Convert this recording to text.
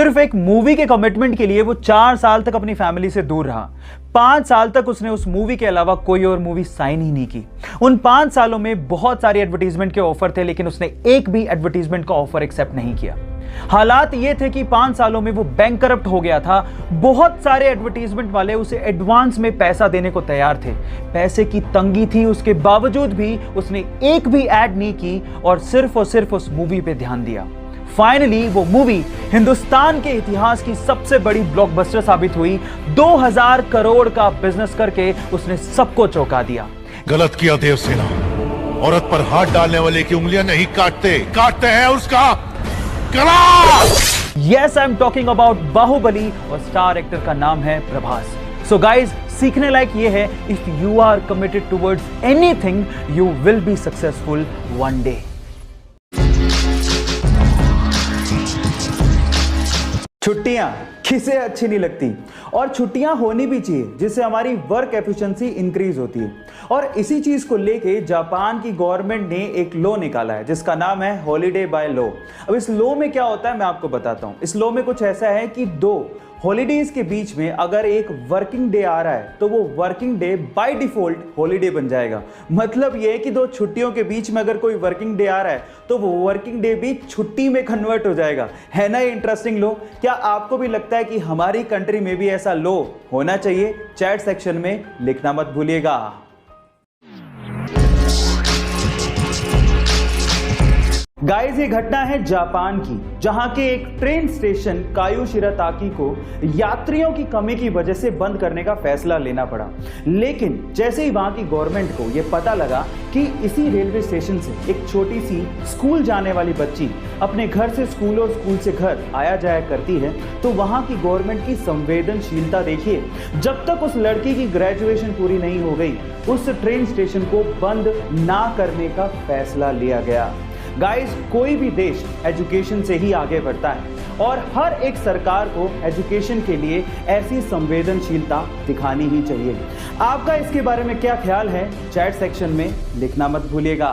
सिर्फ एक मूवी के कमिटमेंट के लिए वो 4 साल तक अपनी फैमिली से दूर रहा। 5 साल तक उसने उस मूवी के अलावा कोई और मूवी साइन ही नहीं की। उन 5 सालों में बहुत सारे एडवर्टीजमेंट के ऑफर थे, लेकिन उसने एक भी एडवर्टीजमेंट का ऑफर एक्सेप्ट नहीं किया। हालात ये थे कि 5 सालों में वो बैंकरप्ट हो गया था। बहुत सारे एडवर्टीजमेंट वाले उसे एडवांस में पैसा देने को तैयार थे। पैसे की तंगी थी, उसके बावजूद भी उसने एक भी ऐड नहीं की और सिर्फ उस मूवी पे ध्यान दिया। फाइनली वो मूवी हिंदुस्तान के इतिहास की सबसे बड़ी ब्लॉकबस्टर साबित हुई। 2000 करोड़ का बिजनेस करके उसने सबको चौंका दिया। गलत किया देवसेना, औरत पर हाथ डालने वाले की उंगलियां नहीं काटते हैं उसका गला। Yes, I am talking about Baahubali और स्टार एक्टर का नाम है प्रभास। सो गाइज, सीखने लायक ये है, if you are committed towards anything you will be successful one day. छुट्टियां किसे अच्छी नहीं लगती, और छुट्टियां होनी भी चाहिए जिससे हमारी वर्क एफिशिएंसी इंक्रीज होती है। और इसी चीज को लेके जापान की गवर्नमेंट ने एक लॉ निकाला है जिसका नाम है हॉलीडे बाय लॉ। अब इस लॉ में क्या होता है मैं आपको बताता हूं। इस लॉ में कुछ ऐसा है कि 2 हॉलीडेज के बीच में अगर एक वर्किंग डे आ रहा है तो वो working day by default holiday बन जाएगा। मतलब ये है कि 2 छुट्टियों के बीच में अगर कोई वर्किंग डे आ रहा है तो वो वर्किंग डे भी छुट्टी में कन्वर्ट हो जाएगा। है ना ये इंटरेस्टिंग लॉ? क्या आपको भी लगता है कि हमारी कंट्री में भी ऐसा लॉ होना चाहिए? चैट सेक्शन में लिखना मत भूलिएगा। गाइस, ये घटना है जापान की, जहां के एक ट्रेन स्टेशन कायुशिराताकी को यात्रियों की कमी की वजह से बंद करने का फैसला लेना पड़ा। लेकिन जैसे ही वहां की गवर्नमेंट को यह पता लगा कि इसी रेलवे स्टेशन से एक छोटी सी स्कूल जाने वाली बच्ची अपने घर से स्कूल और स्कूल से घर आया जाया करती है, तो वहां की गवर्नमेंट की संवेदनशीलता देखिए। जब तक उस लड़की की ग्रेजुएशन पूरी नहीं हो गई, उस ट्रेन स्टेशन को बंद ना करने का फैसला लिया गया। गाइस, कोई भी देश एजुकेशन से ही आगे बढ़ता है और हर एक सरकार को एजुकेशन के लिए ऐसी संवेदनशीलता दिखानी ही चाहिए। आपका इसके बारे में क्या ख्याल है? चैट सेक्शन में लिखना मत भूलिएगा।